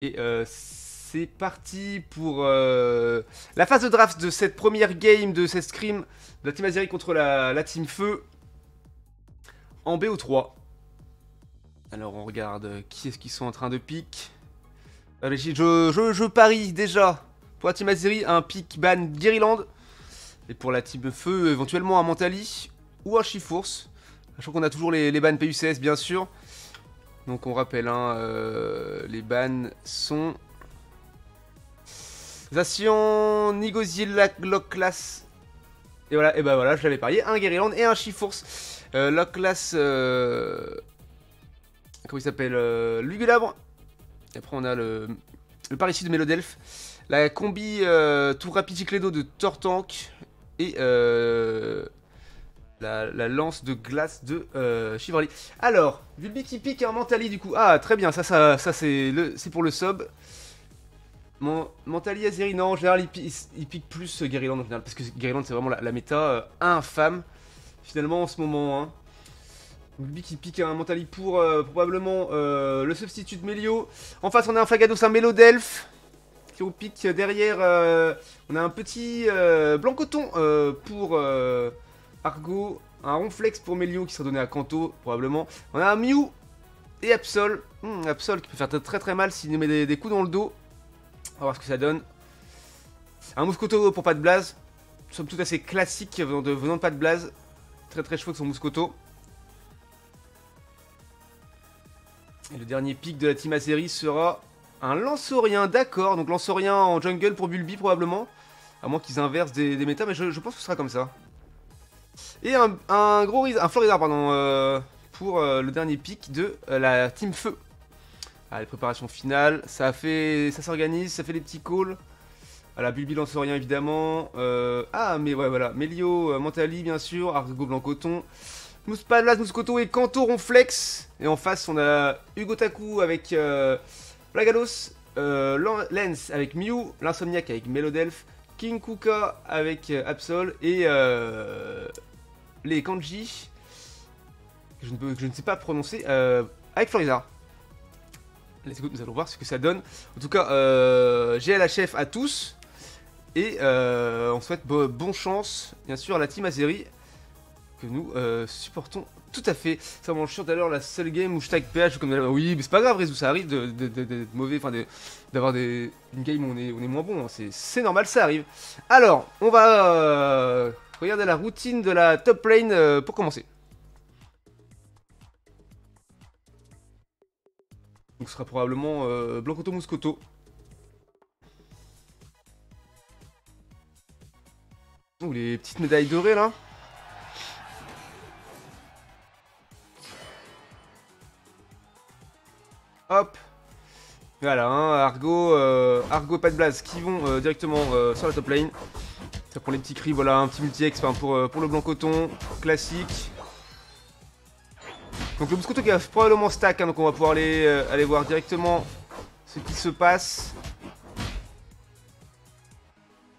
Et c'est parti pour la phase de draft de cette première game de cette scrim de la team Azeri contre la team Feu en BO3. Alors on regarde qui est-ce qu'ils sont en train de pick. Allez, je parie déjà pour la team Azeri un pick ban Guerryland. Et pour la team Feu éventuellement un Mentali ou un Chifours. Sachant qu'on a toujours les bans PUCS bien sûr. Donc on rappelle, hein, les bans sont Zacian, Nigozil, Lockclass. Et voilà, et bah voilà, je l'avais parié, un Guerryland et un Chifours. Lockclass, comment il s'appelle, Lugulabre. Et après on a le paricide de Mélodelph. La combi tout rapide Cicledo de Tortank. Et la lance de glace de Chivalry. Alors, Vulby qui pique un Mentali du coup. Ah, très bien, ça c'est pour le sub. Mentali Azeri, non, en général il pique plus Guerryland en général. Parce que Guerryland c'est vraiment la méta infâme. Finalement en ce moment. Hein. Vulby qui pique un Mentali pour probablement le substitut de Melio. En face on a un Flagados, un Mélodelph. Qui au pique derrière. On a un petit blanc coton pour Argo, un Ronflex pour Melio qui sera donné à Kanto, probablement. On a un Mew et Absol. Absol qui peut faire très très mal s'il nous met des coups dans le dos. On va voir ce que ça donne. Un Mouscoto pour pas de blaze. Somme toute assez classique venant de pas de blaze. Très très chouette son Mouscoto. Et le dernier pick de la team Azeri sera un Lanceorien, d'accord. Donc Lanceorien en jungle pour Bulby probablement. À moins qu'ils inversent des méta, mais je pense que ce sera comme ça. Et un Florizard, pardon, pour le dernier pick de la team Feu. Allez, préparation finale, ça s'organise, ça fait des petits calls. Voilà, Bulby Lanceorien évidemment. Mais ouais, voilà, Melio, Mentali bien sûr, Argo Blanc Coton. Mouspadlas, Mouscoto et Kanto Ronflex. Et en face, on a Hugo Taku avec Plagalos, Lens avec Mew, l'Insomniac avec Mélodelph, King Kuka avec Absol et les kanji que je ne sais pas prononcer avec Florizard. Let's go, nous allons voir ce que ça donne. En tout cas, GLHF à tous. Et on souhaite bonne chance, bien sûr, à la team Azeri que nous supportons tout à fait. Ça m'en chiant tout à l'heure, la seule game où je tag PH comme oui, mais c'est pas grave, Rézou, ça arrive d'être mauvais, enfin d'avoir une game où on est moins bon, hein. C'est normal, ça arrive. Alors, on va regarder la routine de la top lane pour commencer. Donc ce sera probablement Blancoto Mouscoto. Ouh, les petites médailles dorées là. Hop. Voilà, hein, Argo pas de blaze qui vont directement sur la top lane. Ça prend les petits cris, voilà, un petit multi-ex pour le blanc coton, classique. Donc le Mouscoto qui va probablement stack, hein, donc on va pouvoir aller voir directement ce qui se passe.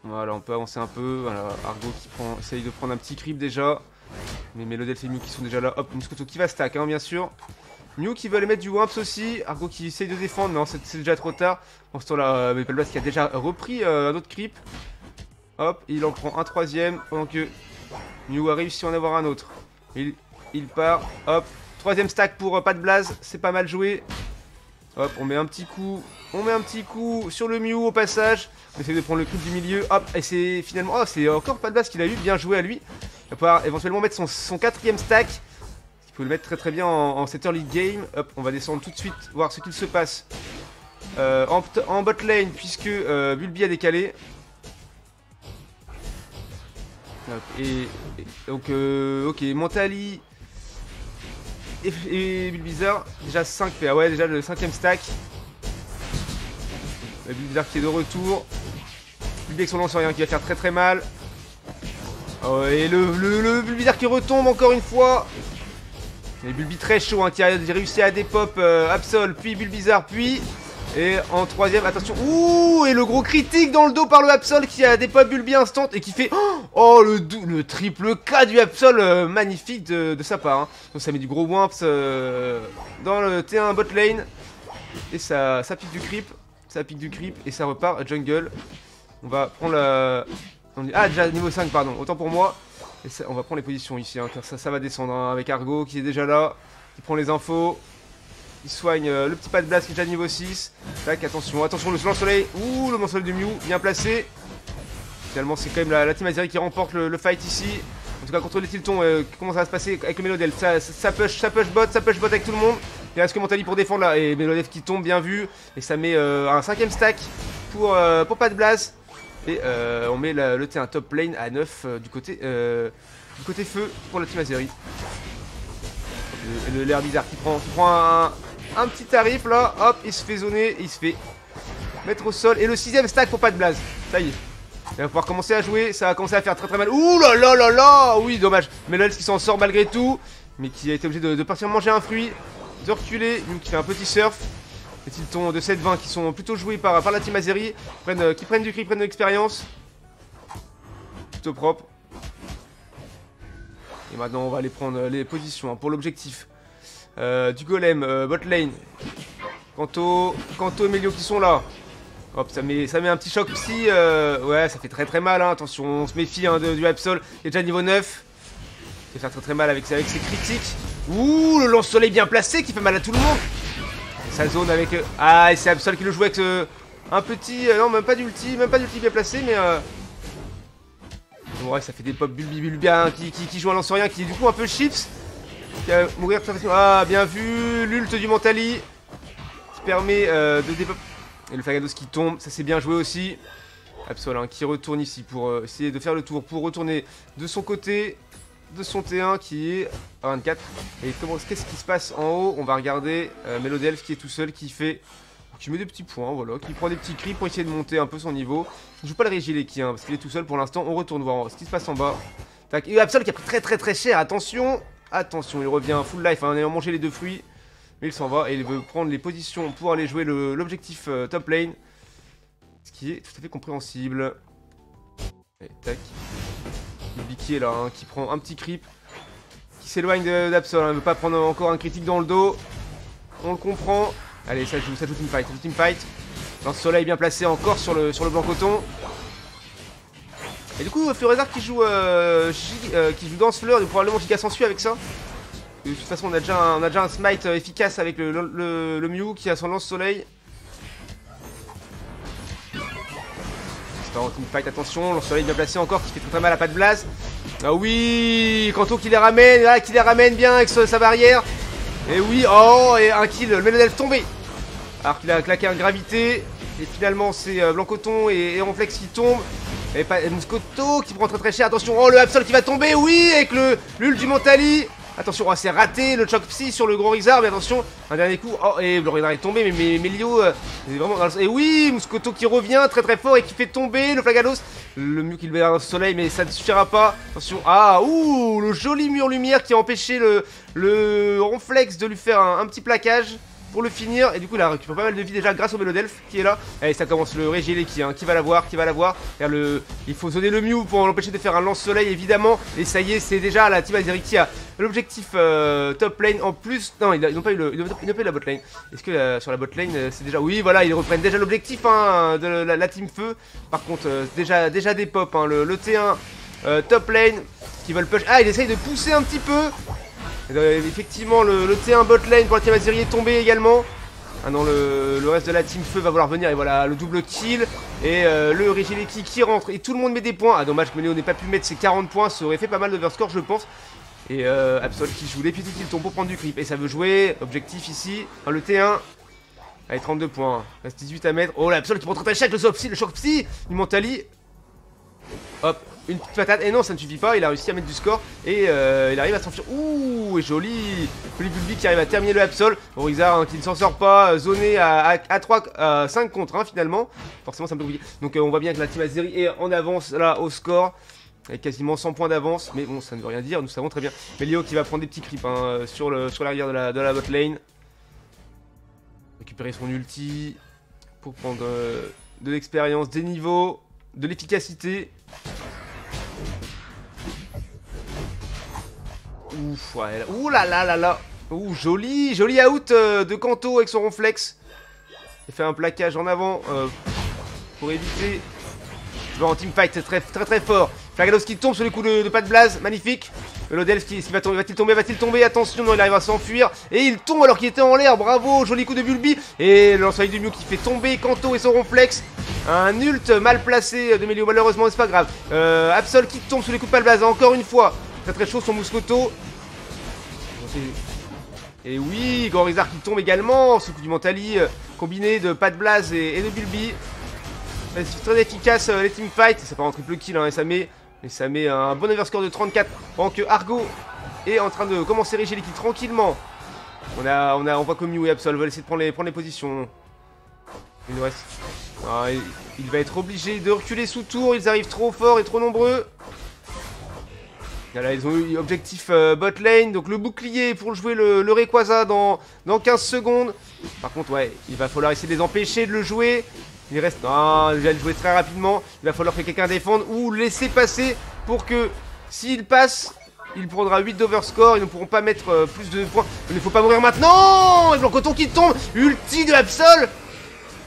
Voilà, on peut avancer un peu. Voilà, Argo qui essaye de prendre un petit creep déjà. Mais Mélodelph et Mew qui sont déjà là. Hop, Mouscoto qui va stack, hein, bien sûr. Mew qui veut aller mettre du Wamps aussi. Argo qui essaye de défendre, non, c'est déjà trop tard. En ce temps-là, Pelblas qui a déjà repris un autre creep. Hop, il en prend un troisième pendant que Mew a réussi à en avoir un autre. Il part, hop. Troisième stack pour pas de blaze, c'est pas mal joué. Hop, on met un petit coup. On met un petit coup sur le Mew au passage. On essaie de prendre le creep du milieu. Hop, et c'est finalement... Oh, c'est encore pas de blaze qu'il a eu. Bien joué à lui. Il va pouvoir éventuellement mettre son quatrième stack. Il faut le mettre très très bien en cette early game. Hop, on va descendre tout de suite, voir ce qu'il se passe en bot lane, puisque Bulby a décalé. Hop, donc, ok, Mentali et Bulbizarre, déjà 5 PA, ouais, déjà le 5ème stack. Bulbizarre qui est de retour. Bulby avec son Lanceorien qui va faire très très mal. Oh, et le Bulbizarre qui retombe encore une fois. Et Bulby très chaud, hein, qui a réussi à dépop Absol, puis Bulbizarre, puis... Et en troisième, attention, ouh, et le gros critique dans le dos par le Absol qui a dépop Bulby instant et qui fait... Oh, le triple K du Absol, magnifique de sa part. Hein. Donc ça met du gros Wamps dans le T1 bot lane. Et ça pique du creep. ça pique du creep et ça repart jungle. On va prendre la... Ah, déjà niveau 5, pardon, autant pour moi. Et ça, on va prendre les positions ici, hein, car ça va descendre, hein, avec Argo qui est déjà là, qui prend les infos. Il soigne le petit pas de blast qui est déjà niveau 6. Tac, attention, attention, le lance-soleil. Ouh, le lance-soleil de Mew, bien placé. Finalement, c'est quand même la team Azeri qui remporte le fight ici. En tout cas, contre les Tiltons, comment ça va se passer avec le Melodel? Ça push bot avec tout le monde. Il reste que Mentali pour défendre là. Et Melodel qui tombe, bien vu. Et ça met un 5ème stack pour pas de blast. Et on met le T1 top lane à 9 du côté feu pour la team Azeri. Et l'air bizarre qui prend un petit tarif là. Hop, il se fait zoner. Il se fait mettre au sol. Et le 6ème stack pour pas de blast. Ça y est. Il va pouvoir commencer à jouer, ça va commencer à faire très mal. Ouh là là là là. Oui, dommage. Melodel qui s'en sort malgré tout, mais qui a été obligé de partir manger un fruit, de reculer, qui fait un petit surf. Les Tiltons de 7-20 qui sont plutôt joués par la team Azeri, qui prennent du cri, prennent de l'expérience. Plutôt propre. Et maintenant on va aller prendre les positions, hein, pour l'objectif. Du golem, bot lane. Kanto et Melio qui sont là. Hop, ça met un petit choc psy, ouais, ça fait très mal, hein. Attention, on se méfie, hein, du Absol, il est déjà niveau 9. Ça fait très mal avec ses critiques. Ouh, le lance-soleil bien placé qui fait mal à tout le monde. Et sa zone avec... Ah, et c'est Absol qui le joue avec un petit... non, même pas d'ulti bien placé, mais... Bon, ouais, ça fait des pop bulbi hein, qui joue un lance-rien, qui est du coup un peu chips. Qui va mourir très facilement. Ah, bien vu, l'ult du Mentali. Qui permet de dépop... Et le Fagados qui tombe, ça c'est bien joué aussi. Absol, hein, qui retourne ici pour essayer de faire le tour, pour retourner de son côté, de son T1 qui est à 24. Et qu'est-ce qui se passe en haut? On va regarder Melodelf qui est tout seul, qui met des petits points, voilà, qui prend des petits cris pour essayer de monter un peu son niveau. Il ne joue pas le Régileki, hein, parce qu'il est tout seul pour l'instant. On retourne voir ce qui se passe en bas. Tac. Et Absol qui a pris très cher, attention, il revient full life, hein, en ayant mangé les 2 fruits. Mais il s'en va et il veut prendre les positions pour aller jouer l'objectif top lane. Ce qui est tout à fait compréhensible. Et tac. Bulbi qui est là, hein, qui prend un petit creep. Qui s'éloigne d'Absol, hein, il ne veut pas prendre encore un critique dans le dos. On le comprend. Allez, ça joue teamfight. Lance-soleil bien placé encore sur le blanc coton. Et du coup, Furezar qui joue Danse Fleur, et probablement Giga s'ensuit avec ça. De toute façon, on a déjà un smite efficace avec le Mew qui a son lance-soleil. Fight, attention, lance-soleil bien placé encore qui fait très mal à pas de blase. Ah oui, Kanto qui les ramène, là, qui les ramène bien avec sa barrière. Et oui, oh, et un kill, le Melodelf tombé. Alors qu'il a claqué un gravité. Et finalement, c'est Blancoton et Ronflex qui tombent. Et Muscoto qui prend très cher. Attention, oh, le Absol qui va tomber, oui, avec l'ult du Mentali. Attention, oh, c'est raté le choc psy sur le gros Rizard, mais attention, un dernier coup. Oh, et le Rizard est tombé, mais Melio, c'est vraiment... Et oui, Muscoto qui revient très fort et qui fait tomber le Flagados. Le Mew qui le met dans le soleil, mais ça ne suffira pas. Attention, ah, ouh, le joli mur lumière qui a empêché le Ronflex de lui faire un petit plaquage pour le finir. Et du coup, il a récupéré pas mal de vie déjà grâce au Melodelf qui est là. Allez, ça commence le Régileki, hein, qui va l'avoir. Il faut zoner le Mew pour l'empêcher de faire un lance-soleil, évidemment. Et ça y est, c'est déjà la team Azeri qui a l'objectif top lane en plus. Non, ils n'ont pas eu la bot lane. Est-ce que sur la bot lane, c'est déjà... Oui, voilà, ils reprennent déjà l'objectif, hein, de la team feu. Par contre, déjà des pop, hein, le T1 top lane qui veulent push. Ah, il essaye de pousser un petit peu. Effectivement, le T1 bot lane pour la team Azeri est tombé également. Ah non, le reste de la team feu va vouloir venir. Et voilà, le double kill. Et le Régileki qui rentre. Et tout le monde met des points. Ah, dommage que Melio n'ait pas pu mettre ses 40 points. Ça aurait fait pas mal d'overscore, je pense. Et Absol qui joue les petits kills tombent pour prendre du creep. Et ça veut jouer. Objectif ici. Enfin, le T1. Allez, 32 points. Reste 18 à mettre. Oh, l'Absol qui prend très cher avec le choc psy. Du Mentali. Hop. Une petite patate, et non ça ne suffit pas, il a réussi à mettre du score et il arrive à s'enfuir. Ouh, et joli Bulbi qui arrive à terminer le Absol. Rizard, hein, qui ne s'en sort pas, zoné à 5 contre 1 finalement. Forcément ça me compliqué. Donc on voit bien que la team Azeri est en avance là au score, avec quasiment 100 points d'avance. Mais bon, ça ne veut rien dire, nous savons très bien. Melio qui va prendre des petits creeps, hein, sur l'arrière de la bot lane. Récupérer son ulti pour prendre de l'expérience, des niveaux, de l'efficacité. Ouf, ouais, ouh là là là là. Ouh, joli out de Kanto avec son Ronflex. Il fait un plaquage en avant pour éviter. En teamfight, c'est très fort. Flagados qui tombe sur les coups de pas de blaze, magnifique. Lodelf qui va-t-il tomber, attention, non, il arrive à s'enfuir. Et il tombe alors qu'il était en l'air, bravo, joli coup de Bulby. Et le lance-soleil de Mew qui fait tomber Kanto et son ronflex. Un ult mal placé de Melio, malheureusement, c'est pas grave. Absol qui tombe sur les coups de pas de blaze, encore une fois. Très chaud son Mouscoto. Et oui, Gorizar qui tombe également, ce coup du Mentali, combiné de pas de blaze et de Bulby. C'est très efficace les teamfights, ça part en triple kill hein, et ça met un bon overscore de 34 pendant que Argo est en train de commencer à ériger l'équipe tranquillement. On voit que Mew et Absol veulent essayer de prendre les positions. Il nous reste. Ah, il va être obligé de reculer sous tour, ils arrivent trop fort et trop nombreux. Voilà, ils ont eu objectif bot lane, donc le bouclier pour jouer le Rayquaza dans 15 secondes. Par contre, ouais, il va falloir essayer de les empêcher de le jouer. Il reste... Non, il va le jouer très rapidement. Il va falloir que quelqu'un défende ou laisser passer pour que s'il passe, il prendra 8 d'overscore. Ils ne pourront pas mettre plus de points. Il ne faut pas mourir maintenant. Et Blancoton qui tombe. Ulti de Absol.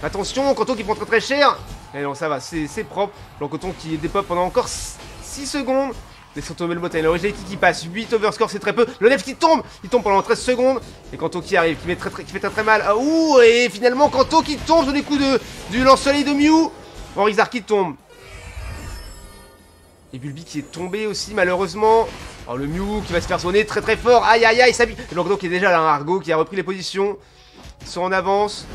Attention, Kanto qui prend très cher. Et non, ça va, c'est propre. Blancoton qui dépop pendant encore 6 secondes. Laissons tomber le bot lane. L'originalité qui passe. 8 overscore, c'est très peu. Le Nef qui tombe. Il tombe pendant 13 secondes. Et Kanto qui arrive, qui fait très mal. Ah, ouh, et finalement Kanto qui tombe sur les coups du lance-soleil de Mew. Gorizar qui tombe. Et Bulby qui est tombé aussi, malheureusement. Alors le Mew qui va se faire zoner très fort. Aïe, ça pique. Et Blancoton qui est déjà là. Argo qui a repris les positions. Ils sont en avance.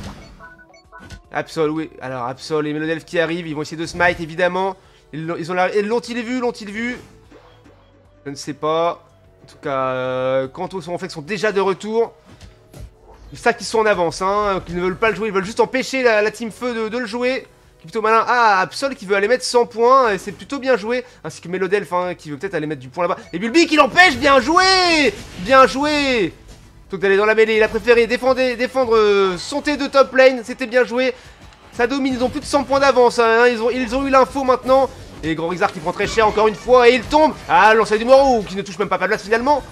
Absol, oui. Alors Absol et Melodelf qui arrivent. Ils vont essayer de smite, évidemment. L'ont-ils vu? Je ne sais pas. En tout cas, Kanto et son réflexe sont déjà de retour. C'est ça qu'ils sont en avance, hein. Qu'ils ne veulent pas le jouer. Ils veulent juste empêcher la team feu de le jouer. Qui est plutôt malin. Ah, Absol qui veut aller mettre 100 points. Et c'est plutôt bien joué. Ainsi que Melodelf, hein, qui veut peut-être aller mettre du point là-bas. Et Bulby qui l'empêche. Bien joué. Plutôt que d'aller dans la mêlée. Il a préféré défendre son T2 top lane. C'était bien joué. Ça domine. Ils ont plus de 100 points d'avance. Hein. Ils ont eu l'info maintenant. Et Gorizar qui prend très cher encore une fois et il tombe. Ah, le lancer du Moro qui ne touche même pas de place finalement.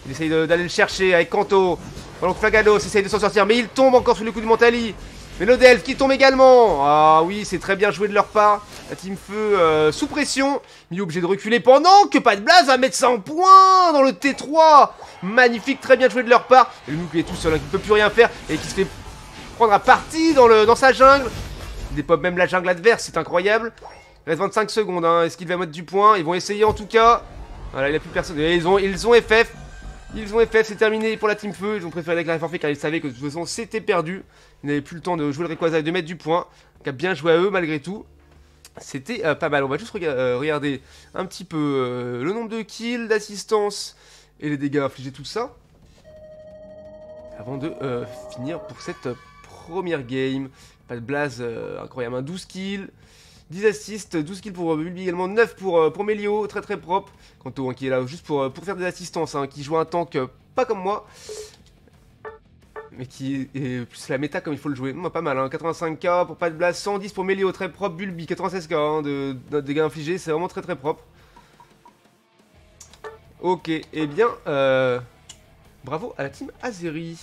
Il essaye d'aller le chercher avec Kanto. Pendant que Flagados essaye de s'en sortir, mais il tombe encore sous le coup du Mentali. Mais Lodelf qui tombe également. Ah oui, c'est très bien joué de leur part. La team feu sous pression. Mew obligé de reculer pendant que pas de blaze va mettre 100 points dans le T3. Magnifique, très bien joué de leur part. Et le Mew qui est tout seul, hein, qui ne peut plus rien faire et qui se fait prendre à partie dans sa jungle. Il dépop même la jungle adverse, c'est incroyable. Il reste 25 secondes, hein. Est-ce qu'il va mettre du point? Ils vont essayer en tout cas. Voilà, il n'y a plus personne. Et ils ont FF. C'est terminé pour la team feu. Ils ont préféré déclarer forfait car ils savaient que de toute façon c'était perdu. Ils n'avaient plus le temps de jouer le Rayquaza et de mettre du point. Donc bien joué à eux malgré tout. C'était pas mal. On va juste regarder un petit peu le nombre de kills, d'assistance et les dégâts infligés, tout ça. Avant de finir pour cette première game. Pas de blaze incroyable, hein. 12 kills. 10 assists, 12 kills pour Bulby également, 9 pour Melio, très propre. Kanto hein, qui est là juste pour faire des assistances, hein, qui joue un tank pas comme moi. Mais qui est plus la méta comme il faut le jouer. Pas mal, hein, 85k pour pas de blast, 110 pour Melio, très propre. Bulby, 96k hein, de dégâts infligés, c'est vraiment très propre. Ok, et bien, bravo à la team Azeri.